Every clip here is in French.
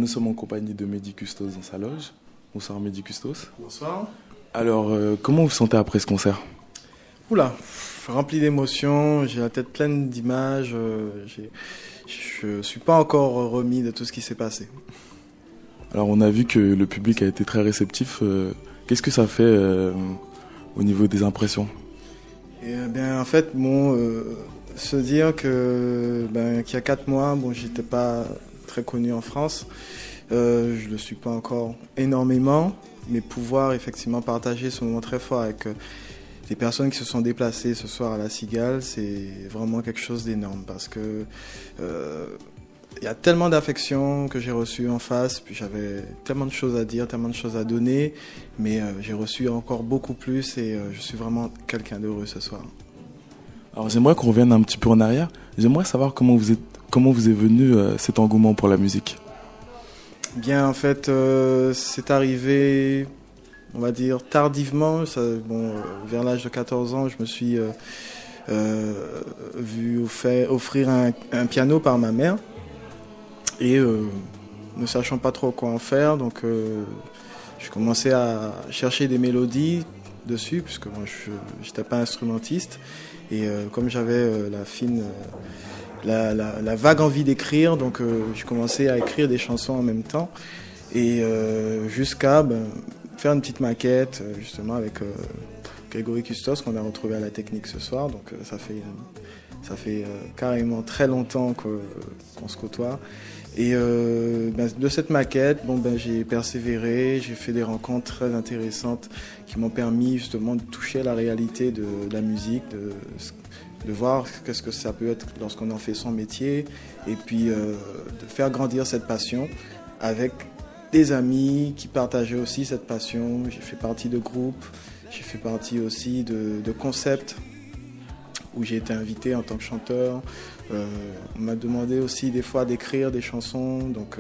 nous sommes en compagnie de Mehdi Custos dans sa loge. Bonsoir Mehdi Custos. Bonsoir. Alors, comment vous vous sentez après ce concert? Oula, rempli d'émotions, j'ai la tête pleine d'images, je suis pas encore remis de tout ce qui s'est passé. Alors, on a vu que le public a été très réceptif. Qu'est-ce que ça fait au niveau des impressions? En fait, se dire que qu'il y a 4 mois, j'étais pas très connu en France, je le suis pas encore énormément, mais pouvoir effectivement partager ce moment très fort avec des personnes qui se sont déplacées ce soir à la Cigale, c'est vraiment quelque chose d'énorme parce que il y a tellement d'affection que j'ai reçu en face, puis j'avais tellement de choses à dire, tellement de choses à donner, mais j'ai reçu encore beaucoup plus et je suis vraiment quelqu'un d'heureux ce soir. Alors, j'aimerais qu'on revienne un petit peu en arrière. J'aimerais savoir comment vous est venu cet engouement pour la musique. Bien, en fait, c'est arrivé, on va dire, tardivement. Vers l'âge de 14 ans, je me suis vu offrir un piano par ma mère. Et ne sachant pas trop quoi en faire, donc j'ai commencé à chercher des mélodies dessus, puisque moi je n'étais pas instrumentiste. Et comme j'avais la vague envie d'écrire, donc j'ai commencé à écrire des chansons en même temps. Et jusqu'à faire une petite maquette, justement avec Grégory Custos, qu'on a retrouvé à la Technique ce soir. Donc ça fait carrément très longtemps qu'on se côtoie. Et de cette maquette, j'ai persévéré, j'ai fait des rencontres très intéressantes qui m'ont permis justement de toucher la réalité de la musique, de voir qu'est-ce que ça peut être lorsqu'on en fait son métier, et puis de faire grandir cette passion avec des amis qui partageaient aussi cette passion. J'ai fait partie de groupes, j'ai fait partie aussi de concepts où j'ai été invité en tant que chanteur. On m'a demandé aussi des fois d'écrire des chansons, donc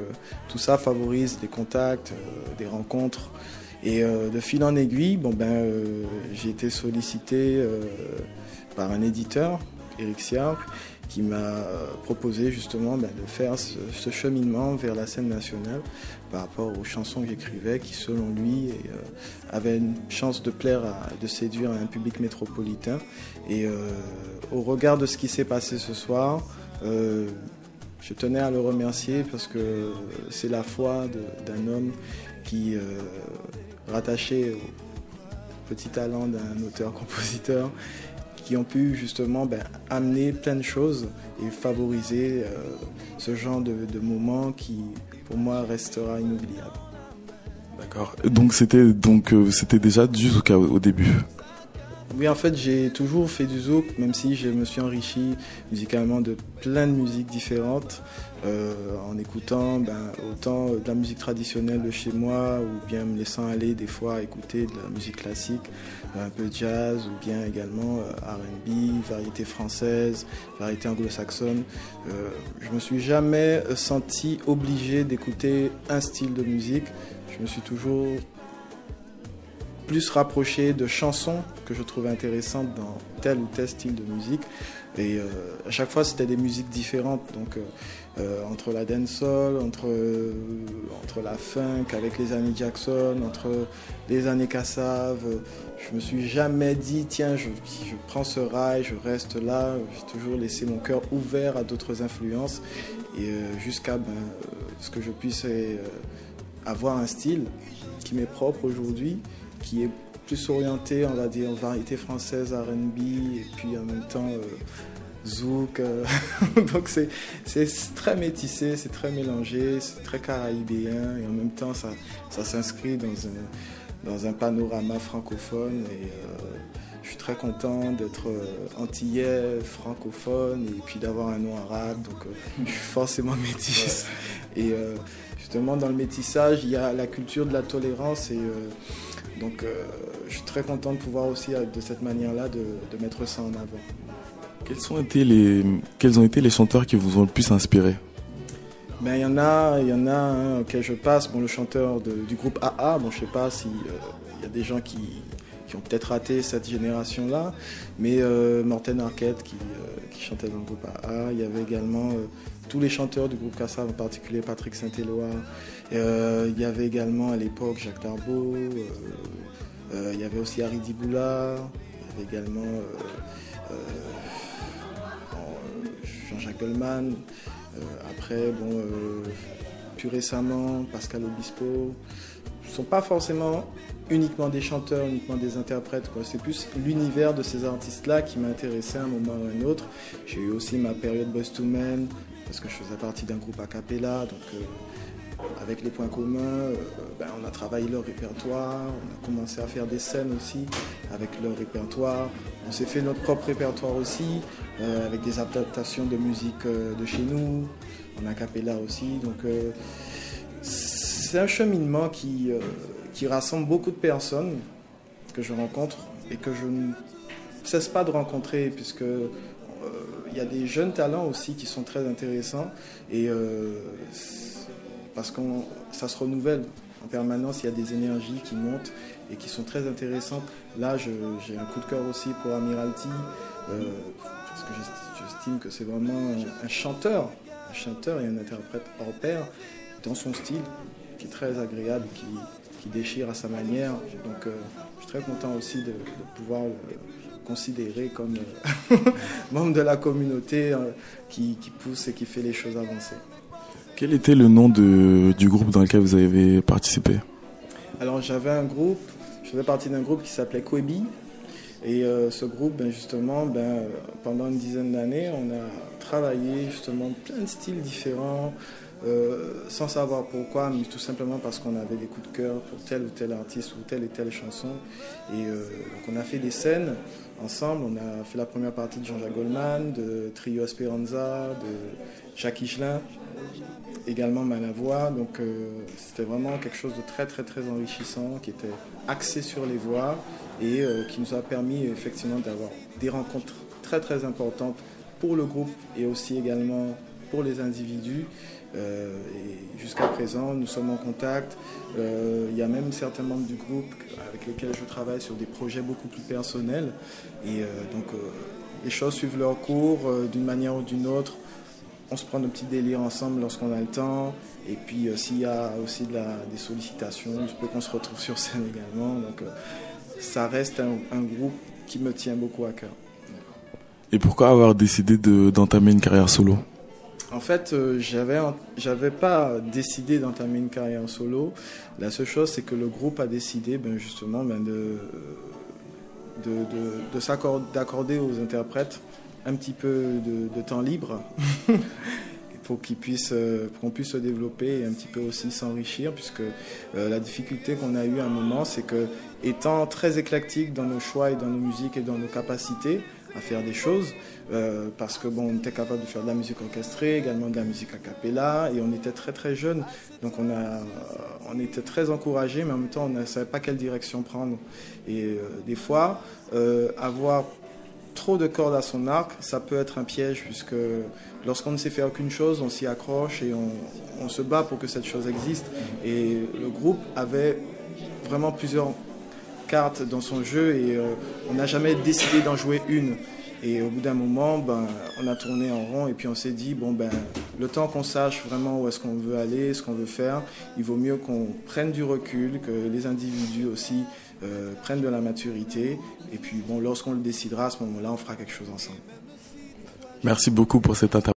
tout ça favorise des contacts, des rencontres. Et de fil en aiguille, j'ai été sollicité par un éditeur, Eric Siarc, qui m'a proposé justement de faire ce cheminement vers la scène nationale par rapport aux chansons que j'écrivais, qui selon lui avaient une chance de plaire, de séduire un public métropolitain. Et au regard de ce qui s'est passé ce soir, je tenais à le remercier parce que c'est la foi d'un homme qui, rattaché au petit talent d'un auteur-compositeur, qui ont pu justement amener plein de choses et favoriser ce genre de moment qui, pour moi, restera inoubliable. D'accord. Donc c'était déjà du zouk au début. Oui, en fait, j'ai toujours fait du zouk, même si je me suis enrichi musicalement de plein de musiques différentes, en écoutant autant de la musique traditionnelle de chez moi, ou bien me laissant aller des fois à écouter de la musique classique, un peu de jazz, ou bien également R&B, variété française, variété anglo-saxonne. Je me suis jamais senti obligé d'écouter un style de musique. Je me suis toujours plus rapproché de chansons que je trouvais intéressantes dans tel ou tel style de musique. Et à chaque fois, c'était des musiques différentes. Donc, entre la dancehall, entre la funk avec les années Jackson, entre les années Kassav, je me suis jamais dit, tiens, je prends ce rail, je reste là. J'ai toujours laissé mon cœur ouvert à d'autres influences. Et jusqu'à ce que je puisse avoir un style qui m'est propre aujourd'hui, qui est plus orienté, on va dire, variété française, R&B, et puis en même temps zouk. Donc c'est très métissé, c'est très mélangé, c'est très caraïbéen, et en même temps ça s'inscrit dans un panorama francophone. Et je suis très content d'être antillais, francophone, et puis d'avoir un nom arabe, donc je suis forcément métis. Et justement, dans le métissage, il y a la culture de la tolérance, et donc je suis très content de pouvoir aussi, de cette manière-là, de mettre ça en avant. Quels ont été les chanteurs qui vous ont le plus inspiré? Il y en a auquel je passe. Le chanteur du groupe AA, je ne sais pas s'il y a des gens qui qui ont peut-être raté cette génération-là, mais Morten Arquette qui chantait dans le groupe AA. Il y avait également tous les chanteurs du groupe Kassav, en particulier Patrick Saint-Éloi. Il y avait également à l'époque Jacques Darbo, il y avait aussi Harry Diboula, il y avait également Jean-Jacques Goldman. Après, plus récemment, Pascal Obispo. Ce ne sont pas forcément uniquement des chanteurs, uniquement des interprètes, quoi. C'est plus l'univers de ces artistes-là qui m'a intéressé à un moment ou à un autre. J'ai eu aussi ma période Boyz II Men, parce que je faisais partie d'un groupe a cappella. Donc, avec les points communs, on a travaillé leur répertoire, on a commencé à faire des scènes aussi avec leur répertoire. On s'est fait notre propre répertoire aussi, avec des adaptations de musique de chez nous, en a cappella aussi. Donc, c'est un cheminement qui rassemble beaucoup de personnes que je rencontre et que je ne cesse pas de rencontrer, puisque il y a des jeunes talents aussi qui sont très intéressants, et parce que ça se renouvelle en permanence, il y a des énergies qui montent et qui sont très intéressantes. Là, j'ai un coup de cœur aussi pour Amiralty, parce que j'estime que c'est vraiment un chanteur et un interprète hors pair dans son style, qui est très agréable, qui déchire à sa manière. Donc je suis très content aussi de pouvoir le considérer comme membre de la communauté qui pousse et qui fait les choses avancer. Quel était le nom du groupe dans lequel vous avez participé? Alors je faisais partie d'un groupe qui s'appelait Kwebi. Et ce groupe, justement, pendant une dizaine d'années, on a travaillé justement plein de styles différents, sans savoir pourquoi, mais tout simplement parce qu'on avait des coups de cœur pour tel ou tel artiste ou telle et telle chanson. Et donc on a fait des scènes ensemble. On a fait la première partie de Jean-Jacques Goldman, de Trio Esperanza, de Jacques Higelin, également Malavoie. Donc c'était vraiment quelque chose de très très très enrichissant, qui était axé sur les voix et qui nous a permis effectivement d'avoir des rencontres très très importantes pour le groupe et aussi également pour les individus. Et jusqu'à présent, nous sommes en contact. Il y a même certains membres du groupe avec lesquels je travaille sur des projets beaucoup plus personnels. Et donc, les choses suivent leur cours d'une manière ou d'une autre. On se prend nos petits délires ensemble lorsqu'on a le temps. Et puis, s'il y a aussi des sollicitations, il se peut qu'on se retrouve sur scène également. Donc, ça reste un groupe qui me tient beaucoup à cœur. Et pourquoi avoir décidé d'entamer une carrière solo ? En fait, j'avais pas décidé d'entamer une carrière solo. La seule chose, c'est que le groupe a décidé justement d'accorder aux interprètes un petit peu de temps libre pour qu'on puisse se développer et un petit peu aussi s'enrichir, puisque la difficulté qu'on a eue à un moment, c'est que, étant très éclectique dans nos choix et dans nos musiques et dans nos capacités à faire des choses, parce que on était capable de faire de la musique orchestrée, également de la musique a cappella, et on était très très jeunes, donc on était très encouragés, mais en même temps on ne savait pas quelle direction prendre. Et des fois, avoir trop de cordes à son arc, ça peut être un piège, puisque lorsqu'on ne sait faire qu'une chose, on s'y accroche et on se bat pour que cette chose existe. Et le groupe avait vraiment plusieurs cartes dans son jeu, et on n'a jamais décidé d'en jouer une. Et au bout d'un moment, on a tourné en rond, et puis on s'est dit, le temps qu'on sache vraiment où est-ce qu'on veut aller, ce qu'on veut faire, il vaut mieux qu'on prenne du recul, que les individus aussi prennent de la maturité. Et puis lorsqu'on le décidera, à ce moment-là, on fera quelque chose ensemble. Merci beaucoup pour cette interview.